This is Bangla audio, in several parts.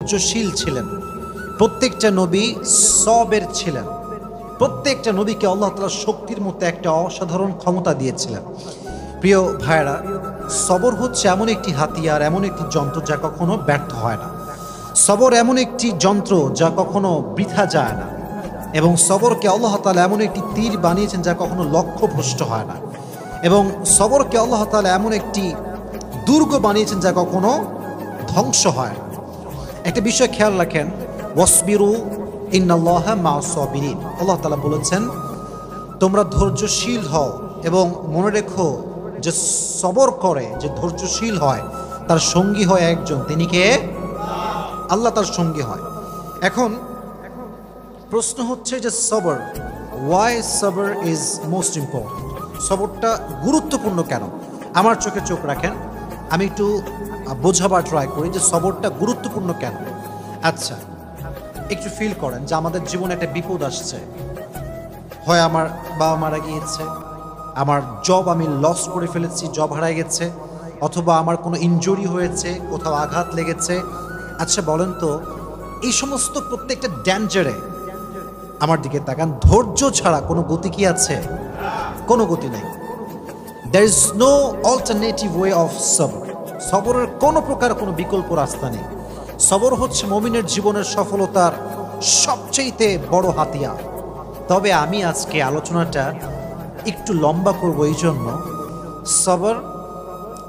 ধৈর্যশীল ছিলেন। প্রত্যেকটা নবী সবের ছিলেন। প্রত্যেকটা নবীকে আল্লাহ তাআলা শক্তির মতো একটা অসাধারণ ক্ষমতা দিয়েছিলেন। প্রিয় ভাইরা, সবর হচ্ছে এমন একটি হাতিয়ার, এমন একটি যন্ত্র যা কখনো ব্যর্থ হয় না। সবর এমন একটি যন্ত্র যা কখনো বৃথা যায় না, এবং সবরকে আল্লাহ তাআলা এমন একটি তীর বানিয়েছেন যা কখনো লক্ষ্যভ্রষ্ট হয় না, এবং সবরকে আল্লাহ তাআলা এমন একটি দুর্গ বানিয়েছেন যা কখনো ধ্বংস হয় না। একটা বিষয় খেয়াল রাখেন, ওয়াসবিরু ইন্নাল্লাহা মা'আস সাবিরিন। আল্লাহ তাআলা বলেছেন তোমরা ধৈর্যশীল হও, এবং মনে রেখো যে সবর করে, যে ধৈর্যশীল হয়, তার সঙ্গী হয় একজন, তিনি কে? আল্লাহ তার সঙ্গী হয়। এখন প্রশ্ন হচ্ছে যে সবর, ওয়াই সবর ইজ মোস্ট ইম্পর্টেন্ট? সবরটা গুরুত্বপূর্ণ কেন? আমার চোখে চোখ রাখেন, আমি একটু বোঝাবার ট্রাই করি যে সবরটা গুরুত্বপূর্ণ কেন। আচ্ছা, একটু ফিল করেন যে আমাদের জীবনে একটা বিপদ আসছে। হয় আমার বাবা মারা গিয়েছে, আমার জব আমি লস করে ফেলেছি, জব হারায় গেছে, অথবা আমার কোনো ইনজুরি হয়েছে, কোথাও আঘাত লেগেছে। আচ্ছা বলেন তো, এই সমস্ত প্রত্যেকটা ড্যাঞ্জারে আমার দিকে তাকান, ধৈর্য ছাড়া কোনো গতি কি আছে? কোনো গতি নেই। There is no alternative way of sabr. সবরের কোনো প্রকার কোনো বিকল্প রাস্তা নেই। সবর হচ্ছে মুমিনের জীবনের সফলতার সবচেয়ে বড় হাতিয়ার। তবে আমি আজকে আলোচনাটা একটু লম্বা করব, এই জন্য সবর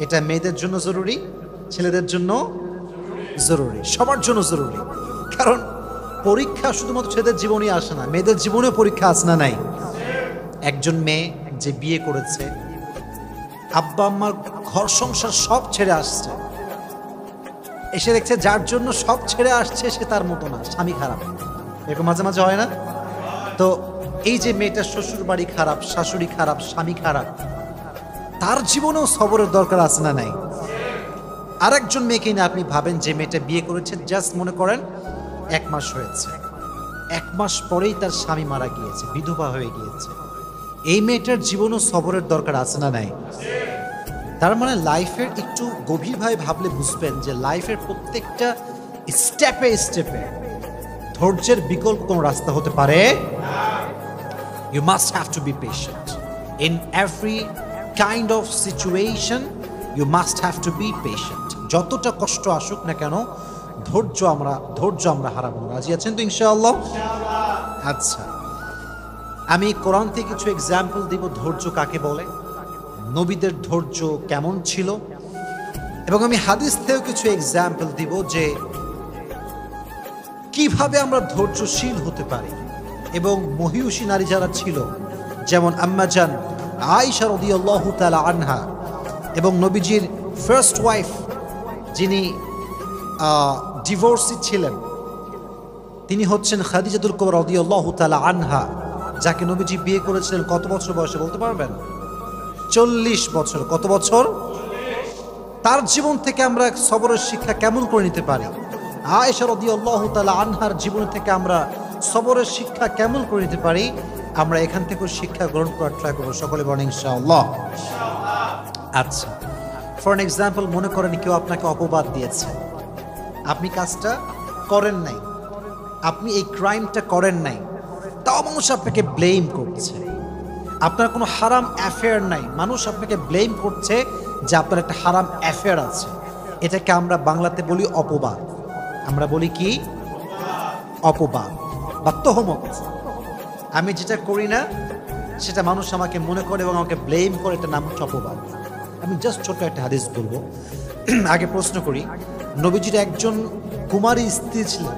এটা মেয়েদের জন্য জরুরি, ছেলেদের জন্য জরুরি, সবার জন্য জরুরি। কারণ পরীক্ষা শুধুমাত্র ছেলেদের জীবনেই আসে না, মেয়েদের জীবনেও পরীক্ষা আসে না নাই? একজন মেয়ে যে বিয়ে করেছে, আব্বা আম্মার ঘর সংসার সব ছেড়ে আসছে, এসে দেখছে যার জন্য সব ছেড়ে আসছে সে তার মতো না, স্বামী খারাপ। এরকম মাঝে মাঝে হয় না? তো এই যে মেয়েটার শ্বশুর বাড়ি খারাপ, শাশুড়ি খারাপ, স্বামী খারাপ, তার জীবনেও সবরের দরকার আছে না নাই? আর একজন মেয়েকে নিয়ে আপনি ভাবেন যে মেয়েটা বিয়ে করেছে, জাস্ট মনে করেন 1 মাস হয়েছে, 1 মাস পরেই তার স্বামী মারা গিয়েছে, বিধবা হয়ে গিয়েছে। এই মেয়েটার জীবনেও সবরের দরকার আছে না নাই? তার মানে লাইফের একটু গভীরভাবে ভাবলে বুঝবেন যে লাইফের প্রত্যেকটা স্টেপে স্টেপে ধৈর্যের বিকল্প কোনো রাস্তা হতে পারে। You must have to be patient. In every kind of situation, you must have to be patient. যতটা কষ্ট আসুক না কেন, ধৈর্য আমরা হারাবো না। রাজি আছেন তো ইনশাআল্লাহ? আচ্ছা, আমি কোরআন থেকে কিছু এক্সাম্পল দিব ধৈর্য কাকে বলে, নবীদের ধৈর্য কেমন ছিল, এবং আমি হাদিস থেকেও কিছু এক্সাম্পল দিব যে কিভাবে আমরা ধৈর্যশীল হতে পারি। এবং মহিয়সী নারী যারা ছিল, যেমন আম্মা জান আয়েশা রাদিয়াল্লাহু তাআলা আনহা, এবং নবীজির ফার্স্ট ওয়াইফ যিনি ডিভোর্সি ছিলেন, তিনি হচ্ছেন খাদিজাতুল কুবরা রাদিয়াল্লাহু তাআলা আনহা, যাকে নবীজি বিয়ে করেছিলেন কত বছর বয়সে বলতে পারবেন? 40 বছর। কত বছর? তার জীবন থেকে আমরা সবরের শিক্ষা কেমন করে নিতে পারি? আয়েশা রাদিয়াল্লাহু তাআলা আনহার জীবন থেকে আমরা সবরের শিক্ষা কেমন করে নিতে পারি? আমরা এখান থেকে শিক্ষা গ্রহণ করার ট্রাই করবো। সকলে বলেন ইনশাআল্লাহ। আচ্ছা, ফর এন এক্সাম্পল, মনে করেন কেউ আপনাকে অপবাদ দিয়েছে, আপনি কাজটা করেন নাই, আপনি এই ক্রাইমটা করেন নাই, তাও মানুষ আপনাকে ব্লেম করছে। আপনার কোনো হারাম অ্যাফেয়ার নাই, মানুষ আপনাকে ব্লেম করছে যে আপনার একটা হারাম অ্যাফেয়ার আছে। এটাকে আমরা বাংলাতে বলি অপবাদ। আমরা বলি কি? অপবাদ বা তোহমত। আমি যেটা করি না সেটা মানুষ আমাকে মনে করে এবং আমাকে ব্লেম করে, এটা নাম হচ্ছে অপবাদ। আমি জাস্ট ছোট্ট একটা হাদিস বলবো। আগে প্রশ্ন করি, নবীজির একজন কুমারী স্ত্রী ছিলেন,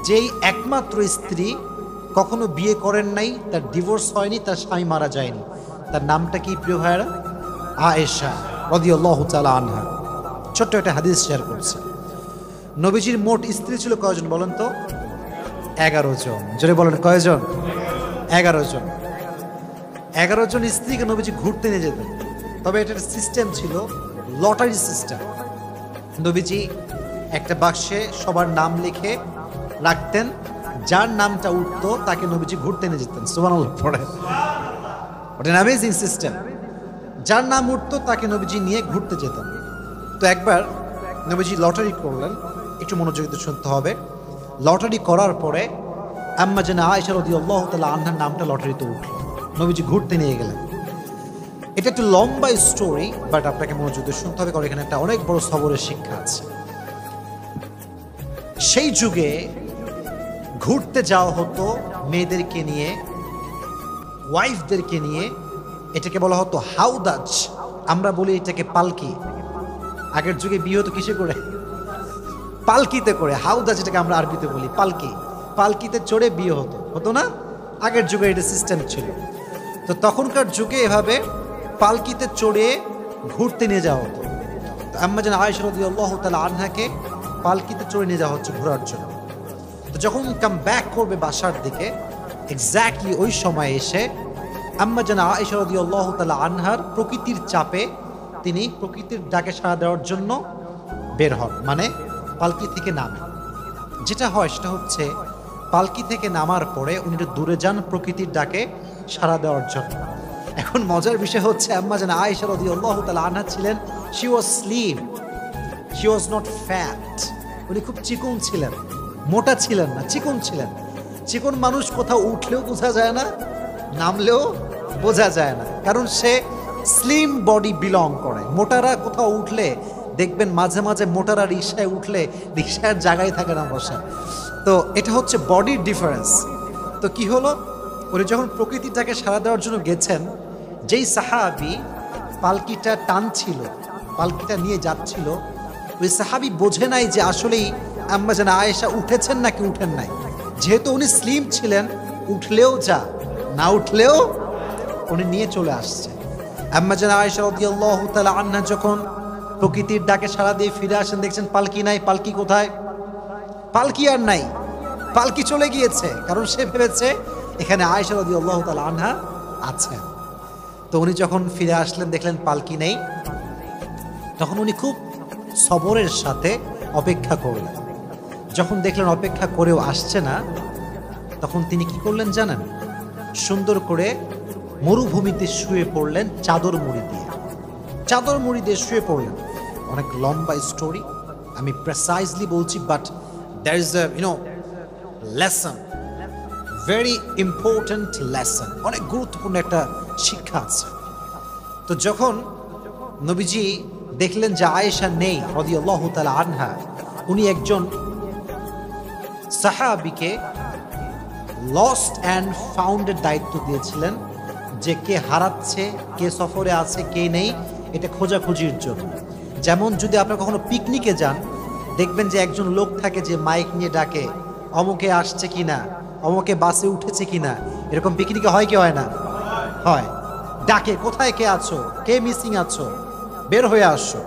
যেই একমাত্র স্ত্রী কখনো বিয়ে করেন নাই, তার ডিভোর্স হয়নি, তার স্বামী মারা যায়নি। তার নামটা কি প্রিয় ভাইরা? আয়েশা রাদিয়াল্লাহু তাআলা আনহা। ছোট্ট একটা হাদিস শেয়ার করছে। নবীজির মোট স্ত্রী ছিল কয়জন বলেন তো? 11 জন। জোরে বলেন কয়জন? 11 জন। 11 জন স্ত্রীকে নবীজি ঘুরতে নিয়ে যেতেন। তবে এটার সিস্টেম ছিল লটারি সিস্টেম। নবীজি একটা বাক্সে সবার নাম লিখে রাখতেন, যার নামটা উঠতো তাকে নবীজি ঘুরতে নিয়ে যেতেন। সুবহানাল্লাহ পড়ে। ওটা অ্যামেজিং সিস্টেম। যার নাম উঠতো তাকে নবীজি নিয়ে ঘুরতে যেতেন। তো একবার নবীজি লটারি করলেন, একটু মনোযোগ দিয়ে শুনতে হবে। লটারি করার পরে আম্মা জান আয়েশা রাদিয়াল্লাহু তাআলা আনহার নামটা লটারিতে উঠল, নবীজি ঘুরতে নিয়ে গেলেন। এটা একটু লম্বা স্টোরি, বাট আপনাকে মনোযোগ দিয়ে শুনতে হবে, কারণ এখানে একটা অনেক বড় সবরের শিক্ষা আছে। সেই যুগে ঘুরতে যাওয়া হতো মেয়েদেরকে নিয়ে, ওয়াইফদেরকে নিয়ে। এটাকে বলা হতো হাউদাজ, আমরা বলি এটাকে পালকি। আগের যুগে বিয়ে হতো কিসে করে? পালকিতে করে। হাউদাজ এটাকে আমরা আরবিতে বলি পালকি। পালকিতে চড়ে বিয়ে হতো, হতো না? আগের যুগে এটা সিস্টেম ছিল। তো তখনকার যুগে এভাবে পালকিতে চড়ে ঘুরতে নিয়ে যাওয়া হতো। তো আম্মা জান আয়েশা রাদিয়াল্লাহু তাআলা আনহাকে পালকিতে চড়ে নিয়ে যাওয়া হচ্ছে ঘোরার জন্য। তো যখন কাম ব্যাক করবে বাসার দিকে, এক্স্যাক্টলি ওই সময় এসে আম্মা জান আয়েশা রাদিয়াল্লাহু তাআলা আনহার প্রকৃতির চাপে তিনি প্রকৃতির ডাকে সাড়া দেওয়ার জন্য বের হন, মানে পালকি থেকে নামেন। যেটা হয় সেটা হচ্ছে পালকি থেকে নামার পরে উনি একটু দূরে যান প্রকৃতির ডাকে সাড়া দেওয়ার জন্য। এখন মজার বিষয় হচ্ছে আম্মা জান আয়েশা রাদিয়াল্লাহু তাআলা আনহা ছিলেন, she was slim, she was not fat. উনি খুব চিকন ছিলেন, মোটা ছিলেন না, চিকন ছিলেন। চিকন মানুষ কোথাও উঠলেও বোঝা যায় না, নামলেও বোঝা যায় না, কারণ সে স্লিম বডি বিলং করে। মোটারা কোথাও উঠলে দেখবেন মাঝে মাঝে মোটারা রিক্সায় উঠলে রিক্সার জায়গায় থাকে না বসা। তো এটা হচ্ছে বডির ডিফারেন্স। তো কি হলো, উনি যখন প্রকৃতিটাকে সাড়া দেওয়ার জন্য গেছেন, যেই সাহাবি পালকিটা টানছিল, পালকিটা নিয়ে যাচ্ছিল, ওই সাহাবি বোঝে নাই যে আসলেই আম্মা জান আয়েশা উঠেছেন নাকি উঠেন নাই। যেহেতু উনি স্লিম ছিলেন, উঠলেও যা, না উঠলেও উনি নিয়ে চলে আসছে। আম্মা জান আয়েশা রাদিয়াল্লাহু তাআলা আনহা যখন প্রকৃতির ডাকে সাড়া দিয়ে ফিরে আসেন, দেখছেন পালকি নাই। পালকি কোথায়? পালকি আর নাই, পালকি চলে গিয়েছে। কারণ সে ভেবেছে এখানে আয়েশা রাদিয়াল্লাহু তাআলা আনহা আছেন। তো উনি যখন ফিরে আসলেন, দেখলেন পালকি নেই। তখন উনি খুব সবরের সাথে অপেক্ষা করলেন। যখন দেখলেন অপেক্ষা করেও আসছে না, তখন তিনি কি করলেন জানেন? সুন্দর করে মরুভূমিতে শুয়ে পড়লেন চাদর মুড়ি দিয়ে। চাদর মুড়ি দিয়ে শুয়ে পড়লেন। অনেক লম্বা স্টোরি, আমি প্রেসাইজলি বলছি, but there is a lesson, very important lesson, অনেক গুরুত্বপূর্ণ একটা শিক্ষা আছে। তো যখন নবীজি দেখলেন যে আয়েশা নেই রাদিয়াল্লাহু তাআলা আনহা, উনি একজন সাহাবীকে লস্ট অ্যান্ড ফাউন্ডের দায়িত্ব দিয়েছিলেন, যে কে হারাচ্ছে, কে সফরে আছে, কে নেই, এটা খোঁজাখুঁজির জন্য। যেমন যদি আপনারা কখনো পিকনিকে যান, দেখবেন যে একজন লোক থাকে যে মাইক নিয়ে ডাকে, অমুকে আসছে কিনা, অমুকে বাসে উঠেছে কিনা। এরকম পিকনিকে হয় কি হয় না? হয়। ডাকে, কোথায় কে আছো, কে মিসিং আছো, বের হয়ে আসো।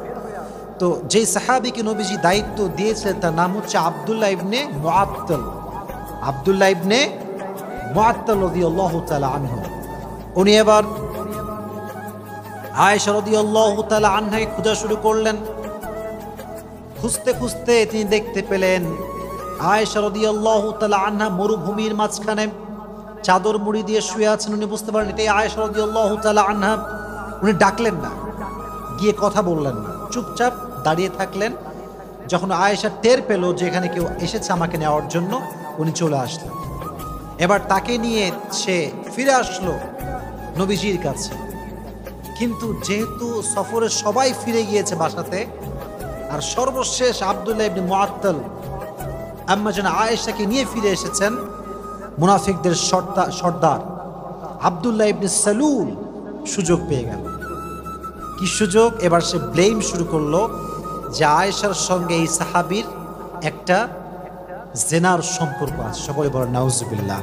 তো যেই সাহাবীকে নবীজি দায়িত্ব দিয়েছিলেন তার নাম হচ্ছে আব্দুল্লাহ ইবনে মুআত্তাল। আব্দুল্লাহ ইবনে মুআত্তাল রাদিয়াল্লাহু তাআলা আনহু। উনি এবার আয়েশা রাদিয়াল্লাহু তাআলা আনহাকে খোঁজা শুরু করলেন। খুঁজতে খুঁজতে তিনি দেখতে পেলেন আয়েশা রাদিয়াল্লাহু তাআলা আনহা মরুভূমির মাঝখানে চাদর মুড়ি দিয়ে শুয়ে আছেন। উনি বুঝতে পারেন এটাই আয়েশা রাদিয়াল্লাহু তাআলা আনহা। উনি ডাকলেন না, গিয়ে কথা বললেন না, চুপচাপ দাঁড়িয়ে থাকলেন। যখন আয়েশা টের পেল যে এখানে কেউ এসেছে আমাকে নেওয়ার জন্য, উনি চলে আসলেন। এবার তাকে নিয়ে সে ফিরে আসলো নবীজির কাছে। কিন্তু যেহেতু সফরে সবাই ফিরে গিয়েছে বাসাতে, আর সর্বশেষ আব্দুল্লাহ ইবনে মুআত্তাল আম্মা জান আয়েশাকে নিয়ে ফিরে এসেছেন, মুনাফিকদের সর্দার আব্দুল্লাহ ইবনে সালুল সুযোগ পেয়ে গেল। কি সুযোগ? এবার সে ব্লেম শুরু করলো যে আয়েশার সঙ্গে এই সাহাবীর একটা জেনার সম্পর্ক আছে। সকলে বলেন নাউজুবিল্লাহ।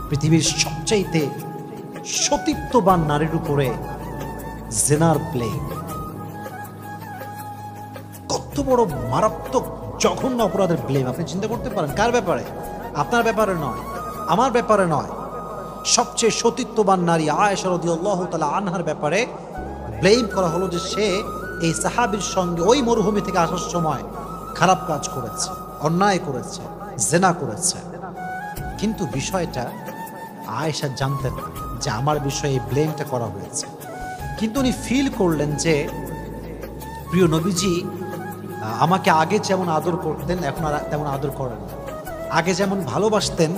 পৃথিবীর সবচাইতে সতীত্ববান নারীর উপরে জেনার ব্লেম, কত বড় মারাত্মক জঘন্য অপরাধের ব্লেম। আপনি চিন্তা করতে পারেন কার ব্যাপারে? আপনার ব্যাপারে নয়, আমার ব্যাপারে নয়, সবচেয়ে সতীত্ববান নারী আয়েশা রাদিয়াল্লাহু তাআলা আনহার ব্যাপারে ব্লেম করা হলো যে সে এই সাহাবীর সঙ্গে ওই মরুভূমি থেকে আসার সময় খারাপ কাজ করেছে, অন্যায় করেছে, জেনা করেছে। কিন্তু বিষয়টা আয়েশা জানতেন না যে আমার বিষয়ে এই ব্লেমটা করা হয়েছে। কিন্তু উনি ফিল করলেন যে প্রিয় নবীজি আমাকে আগে যেমন আদর করতেন এখন আর তেমন আদর করেন না। আগে যেমন ভালোবাসতেন